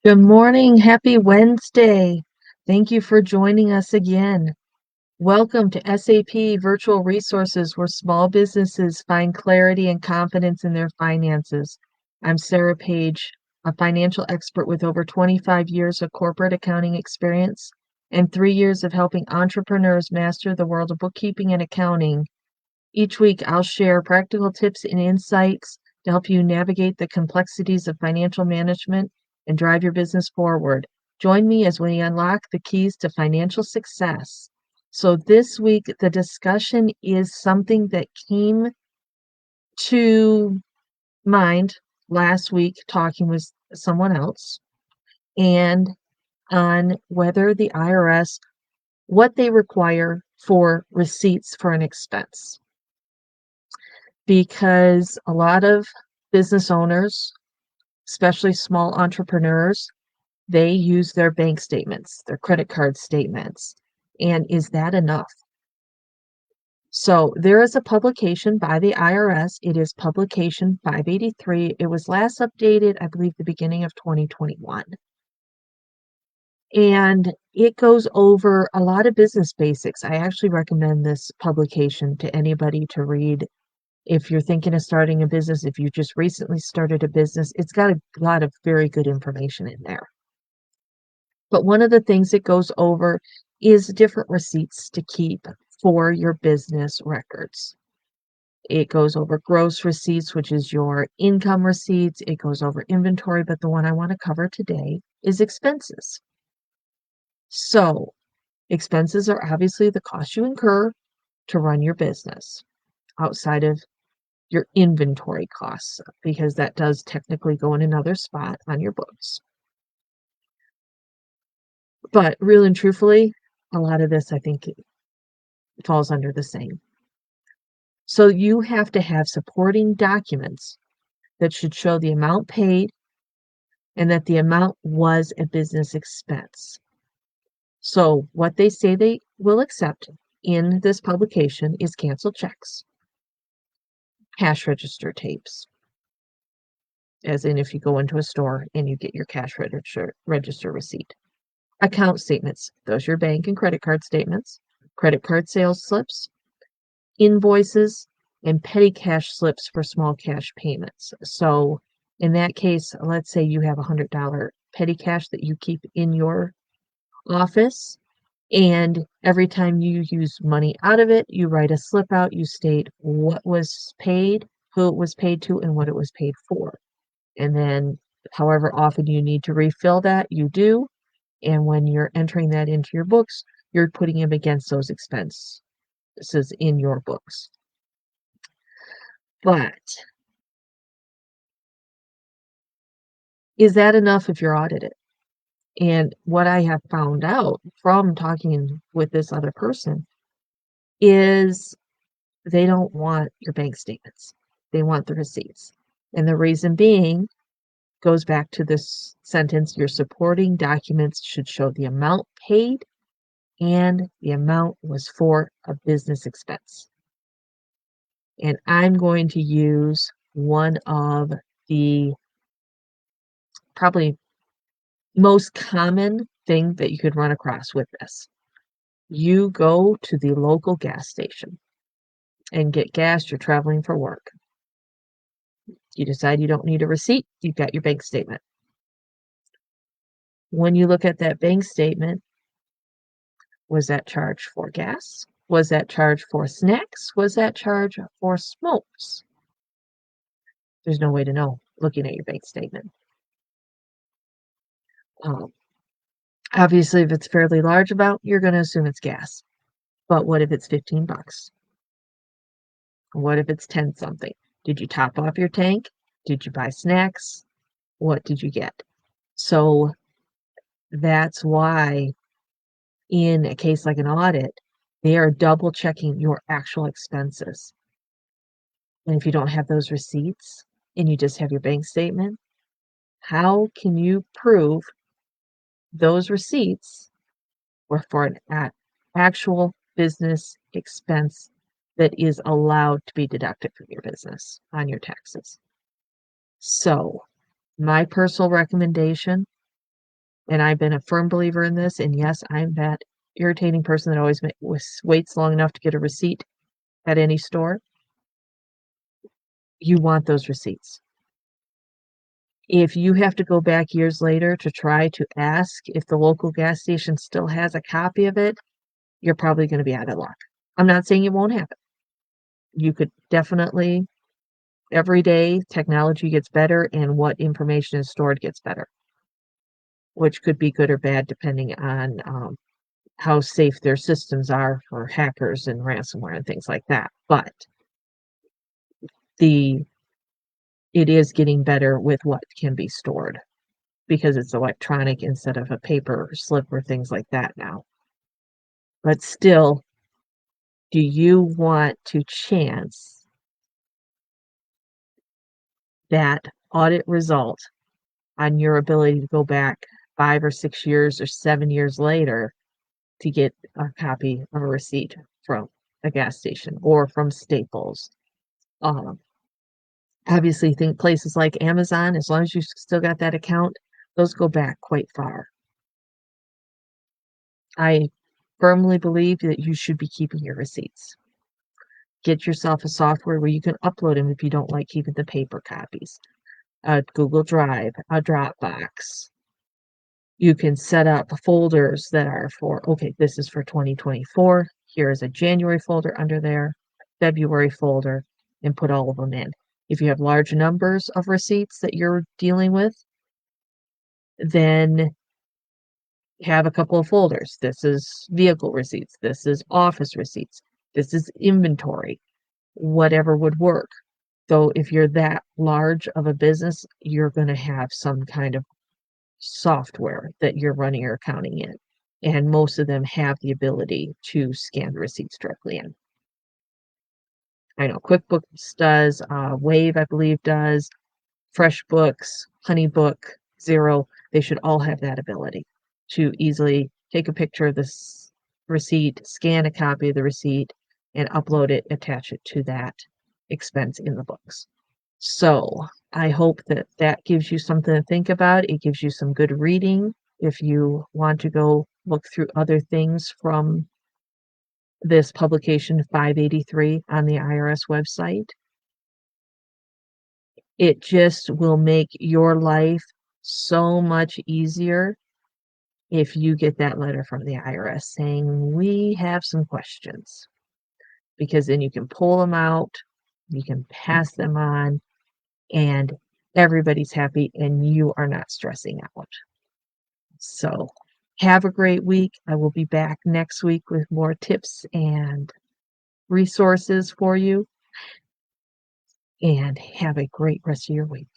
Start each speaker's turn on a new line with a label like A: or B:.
A: Good morning. Happy Wednesday. Thank you for joining us again. Welcome to SAP Virtual Resources, where small businesses find clarity and confidence in their finances. I'm Sarah Page, a financial expert with over 25 years of corporate accounting experience and 3 years of helping entrepreneurs master the world of bookkeeping and accounting. Each week, I'll share practical tips and insights to help you navigate the complexities of financial management and drive your business forward. Join me as we unlock the keys to financial success. So, this week, the discussion is something that came to mind last week talking with someone else, and on whether the IRS, what they require for receipts for an expense. Because a lot of business owners, especially small entrepreneurs, they use their bank statements, their credit card statements. And is that enough? So there is a publication by the IRS. It is publication 583. It was last updated, I believe, the beginning of 2021. And it goes over a lot of business basics. I actually recommend this publication to anybody to read. If you're thinking of starting a business, if you just recently started a business, it's got a lot of very good information in there. But one of the things it goes over is different receipts to keep for your business records. It goes over gross receipts, which is your income receipts. It goes over inventory, but the one I want to cover today is expenses. So, expenses are obviously the cost you incur to run your business outside of your inventory costs, because that does technically go in another spot on your books. But real and truthfully, a lot of this I think falls under the same. So you have to have supporting documents that should show the amount paid and that the amount was a business expense. So what they say they will accept in this publication is canceled checks, cash register tapes, as in if you go into a store and you get your cash register receipt. Account statements, those are your bank and credit card statements, credit card sales slips, invoices, and petty cash slips for small cash payments. So in that case, let's say you have $100 petty cash that you keep in your office, and every time you use money out of it, you write a slip out, you state what was paid, who it was paid to, and what it was paid for. And then however often you need to refill that, you do. And when you're entering that into your books, you're putting them against those expenses in your books. But is that enough if you're audited? And what I have found out from talking with this other person is they don't want your bank statements. They want the receipts. And the reason being goes back to this sentence, your supporting documents should show the amount paid and the amount was for a business expense. And I'm going to use one of the probably most common thing that you could run across with this. You go to the local gas station and get gas, you're traveling for work. You decide you don't need a receipt, you've got your bank statement. When you look at that bank statement, was that charged for gas? Was that charged for snacks? Was that charged for smokes? There's no way to know looking at your bank statement. Obviously, if it's fairly large amount, you're going to assume it's gas. But what if it's $15? What if it's 10 something? Did you top off your tank? Did you buy snacks? What did you get? So that's why in a case like an audit, they are double checking your actual expenses. And if you don't have those receipts and you just have your bank statement, how can you prove those receipts were for an actual business expense that is allowed to be deducted from your business on your taxes? So my personal recommendation and I've been a firm believer in this, and yes, I'm that irritating person that always waits long enough to get a receipt at any store. You want those receipts. If you have to go back years later to try to ask if the local gas station still has a copy of it, you're probably going to be out of luck. I'm not saying it won't happen. You could definitely, every day, technology gets better and what information is stored gets better, which could be good or bad depending on how safe their systems are for hackers and ransomware and things like that. But it is getting better with what can be stored because it's electronic instead of a paper slip or things like that now. But still, do you want to chance that audit result on your ability to go back 5 or 6 years or 7 years later to get a copy of a receipt from a gas station or from Staples? Obviously, think places like Amazon, as long as you still got that account, those go back quite far. I firmly believe that you should be keeping your receipts. Get yourself a software where you can upload them if you don't like keeping the paper copies. A Google Drive, a Dropbox. You can set up folders that are for, okay, this is for 2024. Here's a January folder under there, February folder, and put all of them in. If you have large numbers of receipts that you're dealing with, then have a couple of folders. This is vehicle receipts. This is office receipts. This is inventory. Whatever would work. Though if you're that large of a business, you're going to have some kind of software that you're running your accounting in. And most of them have the ability to scan the receipts directly in. I know QuickBooks does, Wave, I believe, does, FreshBooks, HoneyBook, Xero, they should all have that ability to easily take a picture of this receipt, scan a copy of the receipt, and upload it, attach it to that expense in the books. So I hope that that gives you something to think about. It gives you some good reading if you want to go look through other things from this publication 583 on the IRS website. It just will make your life so much easier if you get that letter from the IRS saying, we have some questions, because then you can pull them out, you can pass them on, and everybody's happy and you are not stressing out. So have a great week. I will be back next week with more tips and resources for you, and have a great rest of your week.